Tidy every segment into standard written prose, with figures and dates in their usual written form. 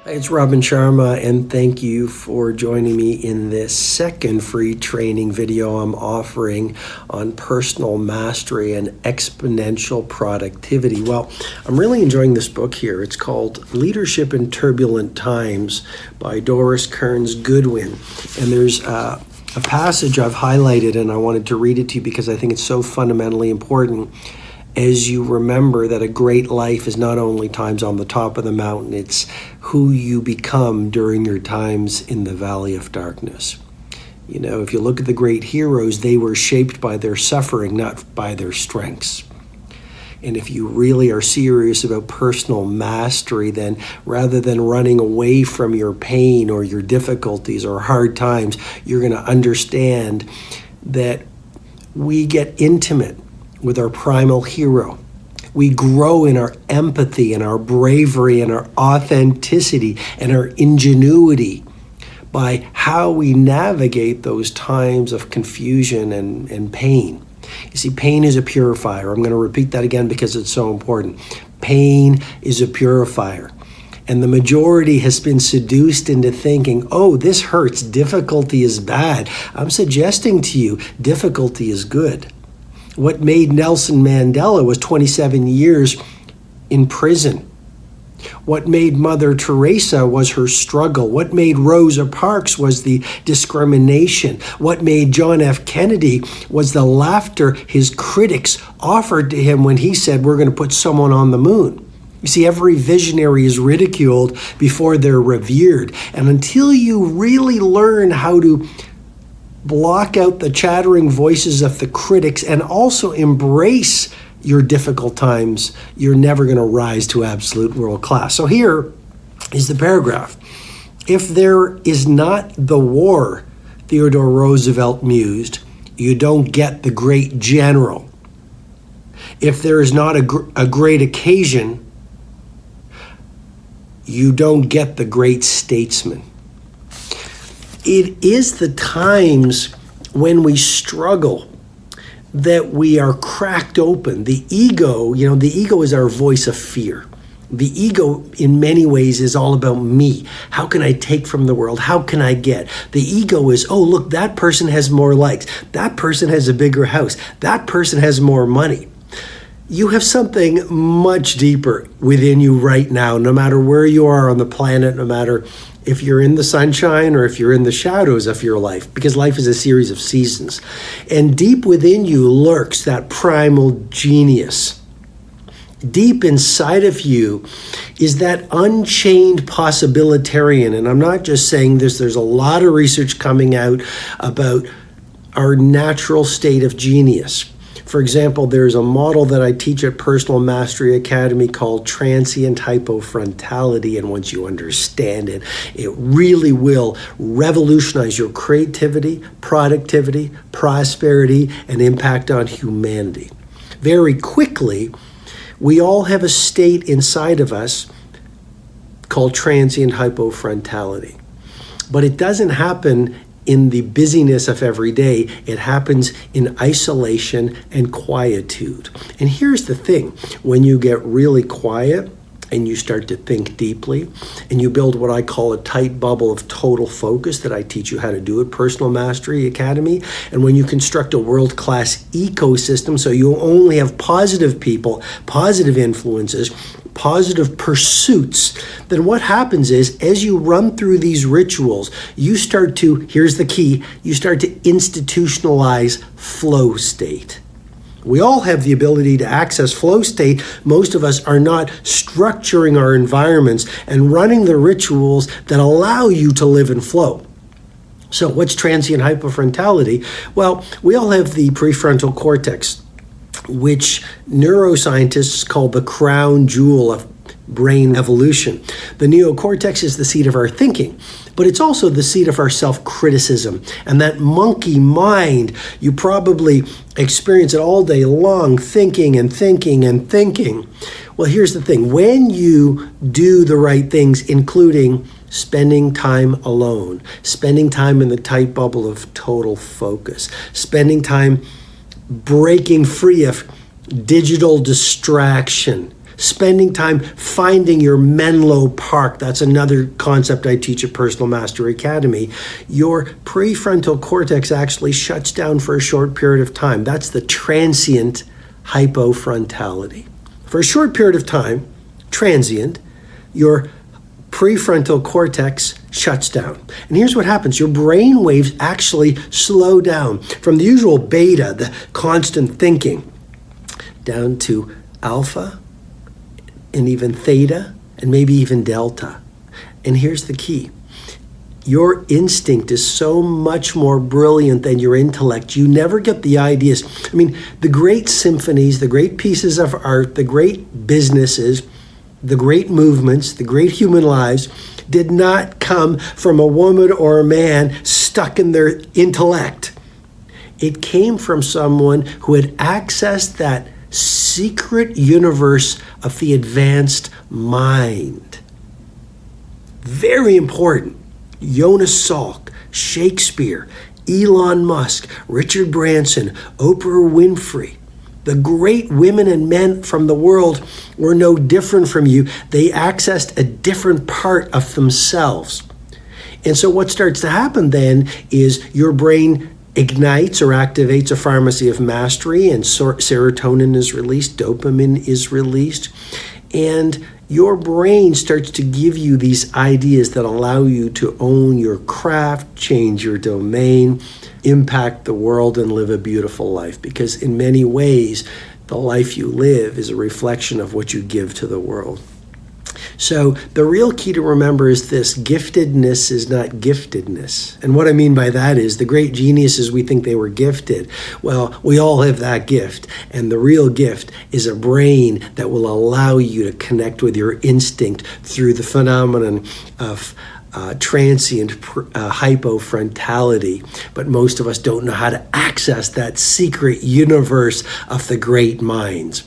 It's Robin Sharma, and thank you for joining me in this second free training video I'm offering on personal mastery and exponential productivity. Well, I'm really enjoying this book here. It's called Leadership in Turbulent Times by Doris Kearns Goodwin. And there's a passage I've highlighted, and I wanted to read it to you because I think it's so fundamentally important as you remember that a great life is not only times on the top of the mountain, it's who you become during your times in the valley of darkness. You know, if you look at the great heroes, they were shaped by their suffering, not by their strengths. And if you really are serious about personal mastery, then rather than running away from your pain or your difficulties or hard times, you're going to understand that we get intimate with our primal hero. We grow in our empathy and our bravery and our authenticity and our ingenuity by how we navigate those times of confusion and pain. You see, pain is a purifier. I'm going to repeat that again because it's so important. Pain is a purifier. And the majority has been seduced into thinking, oh, this hurts, difficulty is bad. I'm suggesting to you, difficulty is good. What made Nelson Mandela was 27 years in prison. What made Mother Teresa was her struggle. What made Rosa Parks was the discrimination. What made John F. Kennedy was the laughter his critics offered to him when he said, we're going to put someone on the moon. You see, every visionary is ridiculed before they're revered. And until you really learn how to block out the chattering voices of the critics and also embrace your difficult times, you're never going to rise to absolute world class. So here is the paragraph. If there is not the war, Theodore Roosevelt mused, you don't get the great general. If there is not a great occasion, you don't get the great statesman. It is the times when we struggle that we are cracked open. The ego is our voice of fear. The ego, in many ways, is all about me. How can I take from the world? How can I get? The ego is, oh, look, that person has more likes. That person has a bigger house. That person has more money. You have something much deeper within you right now, no matter where you are on the planet, no matter if you're in the sunshine or if you're in the shadows of your life, because life is a series of seasons. And deep within you lurks that primal genius. Deep inside of you is that unchained possibilitarian. And I'm not just saying this, there's a lot of research coming out about our natural state of genius. For example, there's a model that I teach at Personal Mastery Academy called Transient Hypofrontality, and once you understand it, it really will revolutionize your creativity, productivity, prosperity, and impact on humanity. Very quickly, we all have a state inside of us called transient hypofrontality, but it doesn't happen in the busyness of every day. It happens in isolation and quietude. And here's the thing, when you get really quiet and you start to think deeply and you build what I call a tight bubble of total focus that I teach you how to do at Personal Mastery Academy, and when you construct a world-class ecosystem so you only have positive people, positive influences, positive pursuits, then what happens is as you run through these rituals, you start to, here's the key, you start to institutionalize flow state. We all have the ability to access flow state. Most of us are not structuring our environments and running the rituals that allow you to live in flow. So what's transient hypofrontality? Well, we all have the prefrontal cortex, which neuroscientists call the crown jewel of brain evolution. The neocortex is the seat of our thinking, but it's also the seat of our self-criticism. And that monkey mind, you probably experience it all day long, thinking and thinking and thinking. Well, here's the thing. When you do the right things, including spending time alone, spending time in the tight bubble of total focus, spending time breaking free of digital distraction, spending time finding your Menlo Park. That's another concept I teach at Personal Mastery Academy. Your prefrontal cortex actually shuts down for a short period of time. That's the transient hypofrontality. For a short period of time, transient, your prefrontal cortex shuts down. And here's what happens. Your brain waves actually slow down from the usual beta, the constant thinking, down to alpha and even theta and maybe even delta. And here's the key. Your instinct is so much more brilliant than your intellect. You never get the ideas. I mean, the great symphonies, the great pieces of art, the great businesses, the great movements, the great human lives did not come from a woman or a man stuck in their intellect. It came from someone who had accessed that secret universe of the advanced mind. Very important. Jonas Salk, Shakespeare, Elon Musk, Richard Branson, Oprah Winfrey. The great women and men from the world were no different from you. They accessed a different part of themselves. And so what starts to happen then is your brain ignites or activates a pharmacy of mastery, and serotonin is released, dopamine is released, and your brain starts to give you these ideas that allow you to own your craft, change your domain, impact the world, and live a beautiful life. Because in many ways, the life you live is a reflection of what you give to the world. So the real key to remember is this: giftedness is not giftedness. And what I mean by that is the great geniuses, we think they were gifted. Well, we all have that gift. And the real gift is a brain that will allow you to connect with your instinct through the phenomenon of transient hypofrontality. But most of us don't know how to access that secret universe of the great minds.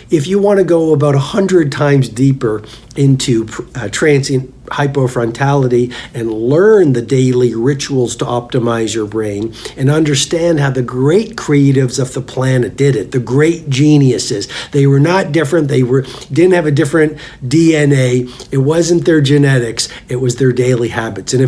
If you want to go about 100 times deeper into transient hypofrontality and learn the daily rituals to optimize your brain and understand how the great creatives of the planet did it, the great geniuses, they were not different. They didn't have a different DNA. It wasn't their genetics. It was their daily habits. And if